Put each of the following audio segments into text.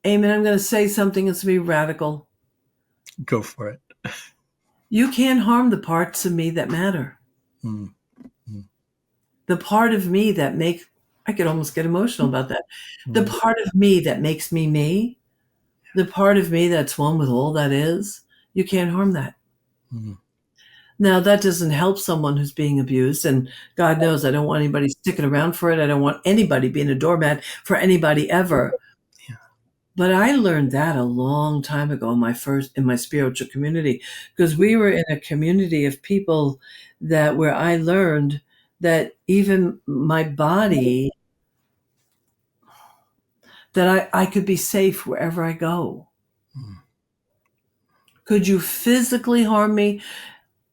Amen. I'm going to say something that's going to be radical. Go for it. You can't harm the parts of me that matter. Mm. Mm. The part of me that I could almost get emotional about that. The Mm. part of me that makes me me, the part of me that's one with all that is, you can't harm that. Mm. Now, that doesn't help someone who's being abused. And God knows I don't want anybody sticking around for it. I don't want anybody being a doormat for anybody ever. Yeah. But I learned that a long time ago in my spiritual community, because we were in a community of people where I learned that even my body, that I could be safe wherever I go. Mm. Could you physically harm me?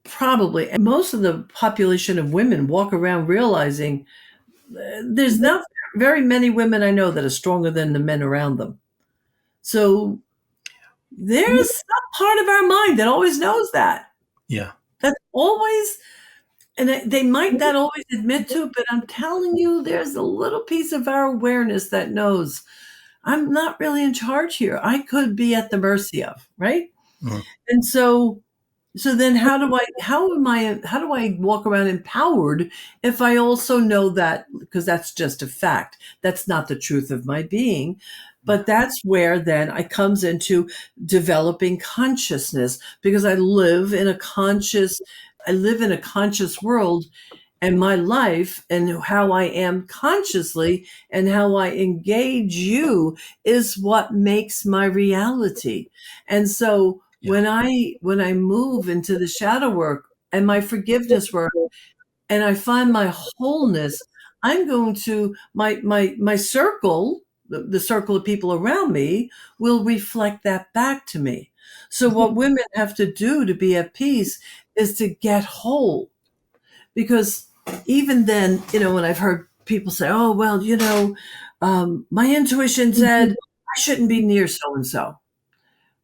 Probably. And most of the population of women walk around realizing there's not very many women I know that are stronger than the men around them. So there's some part of our mind that always knows that. Yeah. That's always, and they might not always admit to it, but I'm telling you, there's a little piece of our awareness that knows I'm not really in charge here. I could be at the mercy of, right? Mm. And so then how do I walk around empowered if I also know that, because that's just a fact. That's not the truth of my being. But that's where then I comes into developing consciousness, because I live in a conscious world, and my life and how I am consciously and how I engage you is what makes my reality. And so Yeah. when I move into the shadow work and my forgiveness work, and I find my wholeness, I'm going to my circle, the circle of people around me will reflect that back to me. So what women have to do to be at peace is to get whole. Because even then, when I've heard people say, oh, well, my intuition said I shouldn't be near so and so.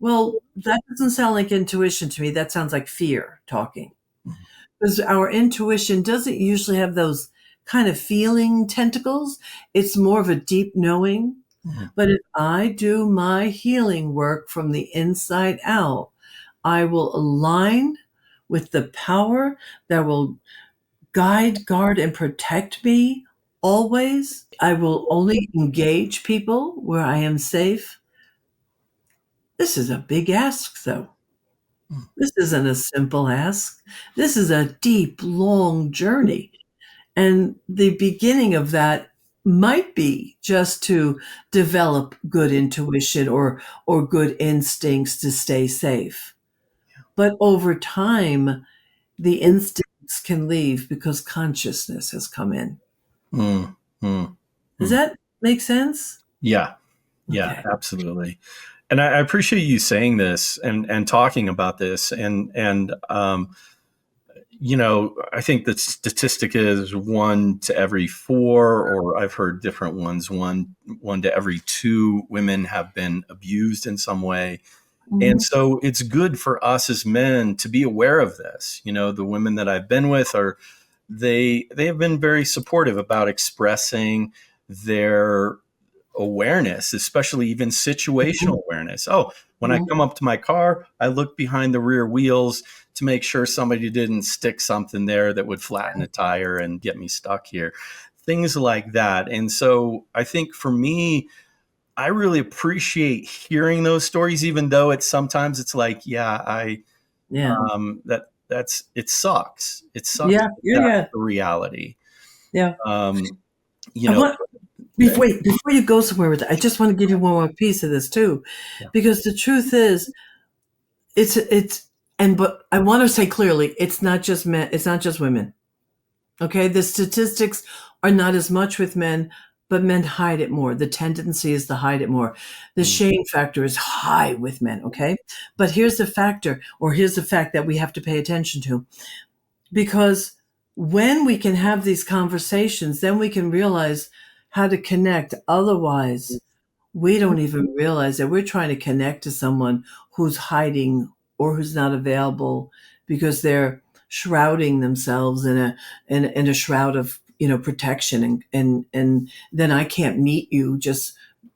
Well, that doesn't sound like intuition to me. That sounds like fear talking. Mm. Because our intuition doesn't usually have those kind of feeling tentacles. It's more of a deep knowing. Mm. But if I do my healing work from the inside out, I will align with the power that will guide, guard, and protect me always. I will only engage people where I am safe. This is a big ask, though. Mm. This isn't a simple ask. This is a deep, long journey. And the beginning of that might be just to develop good intuition or good instincts to stay safe. But over time, the instincts can leave because consciousness has come in. Mm. Mm. Does Mm. that make sense? Yeah. Yeah, Okay. absolutely. And I appreciate you saying this and talking about this. I think the statistic is 1 to every 4, or I've heard different ones. One to every 2 women have been abused in some way. And Mhm. so it's good for us as men to be aware of this. The women that I've been with they have been very supportive about expressing their awareness, especially even situational awareness. Oh, when I Mhm. come up to my car, I look behind the rear wheels to make sure somebody didn't stick something there that would flatten a tire and get me stuck here. Things like that. And so I think for me, I really appreciate hearing those stories, even though sometimes it's like, yeah, Yeah. that's it sucks. It sucks. Yeah. Yeah. That's Yeah. the reality. Yeah. Um, you I know, want before you go somewhere with it, I just want to give you one more piece of this too, yeah. because the truth is, but I want to say clearly, it's not just men, it's not just women. Okay, the statistics are not as much with men, but men hide it more. The tendency is to hide it more. The Mm. shame factor is high with men. Okay, but here's the factor, or here's the fact that we have to pay attention to. Because when we can have these conversations, then we can realize how to connect. Otherwise, we don't even realize that we're trying to connect to someone who's hiding or who's not available because they're shrouding themselves in a shroud of protection, and then I can't meet you, just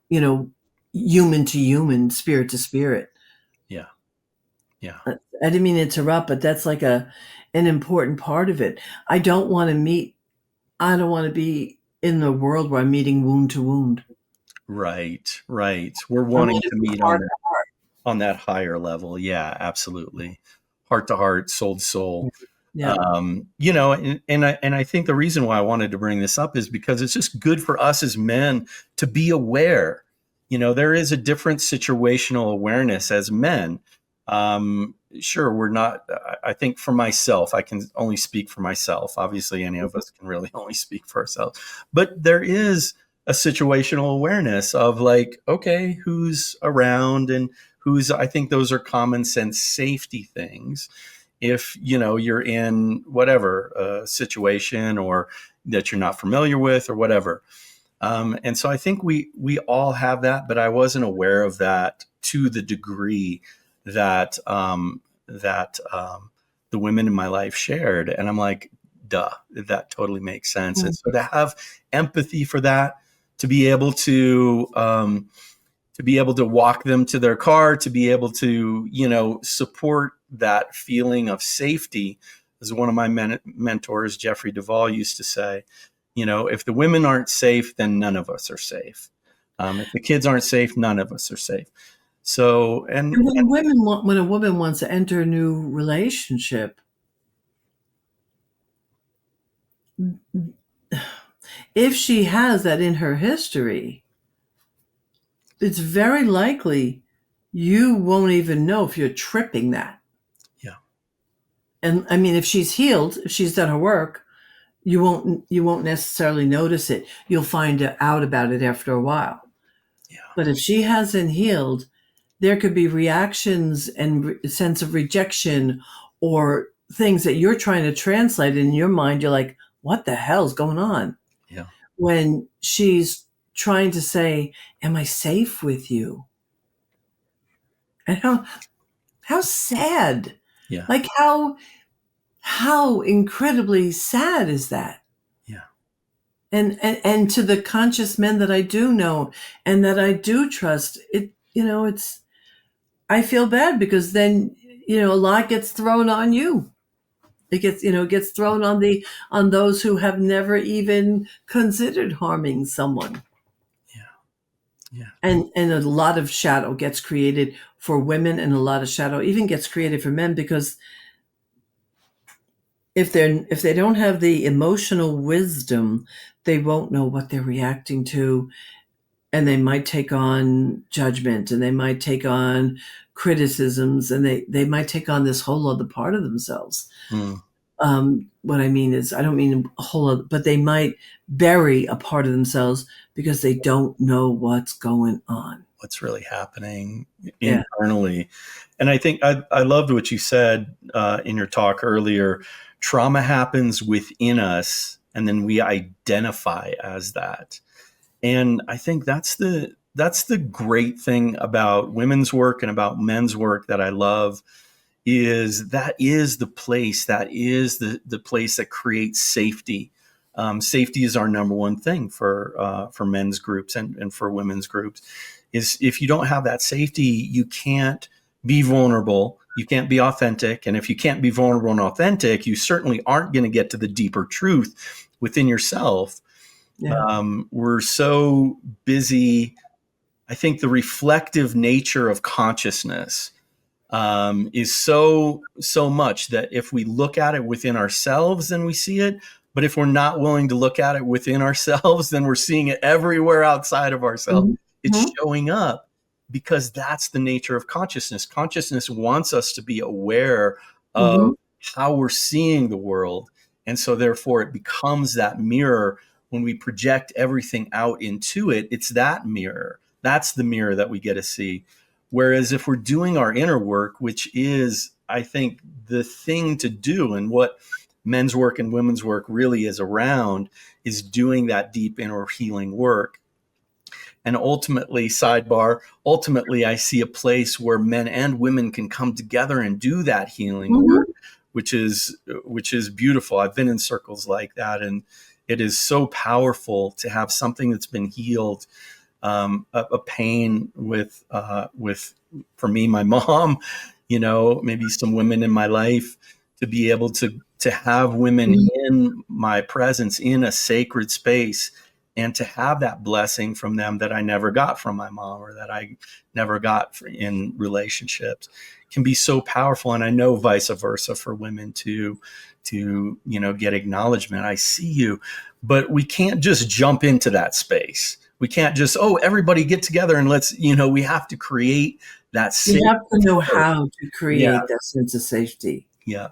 you know human to human, spirit to spirit. Yeah. Yeah. I didn't mean to interrupt, but that's like an important part of it. I don't want to meet. I don't want to be in the world where I'm meeting wound to wound. Right. Right. We're I want wanting to to be meet heart on that higher level. Yeah, absolutely. Heart to heart, soul to to soul. heart. Yeah. And I think the reason why I wanted to bring this up is because it's just good for us as men to be aware. There is a different situational awareness as men. Sure, we're not. I think for myself, I can only speak for myself. Obviously, any of us can really only speak for ourselves. But there is a situational awareness of like, okay, who's around and who's. I think those are common sense safety things if you're in whatever situation or that you're not familiar with or whatever. And so I think we all have that, but I wasn't aware of that to the degree that the women in my life shared. And I'm like, duh, that totally makes sense. And Mm. so to have empathy for that, to be able to walk them to their car, to be able to, support that feeling of safety. As one of my mentors, Jeffrey Duvall, used to say, if the women aren't safe, then none of us are safe. If the kids aren't safe, none of us are safe. So, And when a woman wants to enter a new relationship, if she has that in her history, it's very likely you won't even know if you're tripping that. yeah, And I mean, if she's healed, if she's done her work, you won't necessarily notice it. You'll find out about it after a while. yeah, But if she hasn't healed, there could be reactions and sense of rejection or things that you're trying to translate in your mind. You're like, what the hell's going on? yeah, When she's trying to say, am I safe with you? And how sad. yeah, Like how incredibly sad is that? yeah, And to the conscious men that I do know and that I do trust, it's I feel bad because then a lot gets thrown on you. It gets thrown on those who have never even considered harming someone. yeah, yeah, And a lot of shadow gets created for women, and a lot of shadow even gets created for men, because if they don't have the emotional wisdom, they won't know what they're reacting to, and they might take on judgment, and they might take on criticisms, and they might take on this whole other part of themselves. mm, What I mean is, I don't mean a whole other, but they might bury a part of themselves because they don't know what's going on. what's really happening Yeah. internally. And I think I loved what you said in your talk earlier. Trauma happens within us, and then we identify as that. And I think that's the great thing about women's work and about men's work that I love is that is the place that is the place that creates safety. Safety is our number one thing for men's groups and for women's groups. Is if you don't have that safety, you can't be vulnerable, you can't be authentic, and if you can't be vulnerable and authentic, you certainly aren't going to get to the deeper truth within yourself. Yeah. We're so busy. I think the reflective nature of consciousness is so much that if we look at it within ourselves, then we see it. But if we're not willing to look at it within ourselves, then we're seeing it everywhere outside of ourselves. It's Mm-hmm. showing up because that's the nature of consciousness. Consciousness wants us to be aware of Mm-hmm. how we're seeing the world. And so therefore it becomes that mirror. When we project everything out into it, it's that mirror. That's the mirror that we get to see. Whereas if we're doing our inner work, which is, I think, the thing to do, and what men's work and women's work really is around, is doing that deep inner healing work. And ultimately, sidebar, ultimately, I see a place where men and women can come together and do that healing work, Mm-hmm. which is beautiful. I've been in circles like that, and it is so powerful to have something that's been healed a pain with for me, my mom, maybe some women in my life, to be able to have women in my presence in a sacred space, and to have that blessing from them that I never got from my mom, or that I never got in relationships, can be so powerful. And I know vice versa for women to get acknowledgement. I see you, but we can't just jump into that space. We can't just, oh, everybody get together and let's, we have to create that You safe. have to know how to Yeah, create that sense of safety. yeah.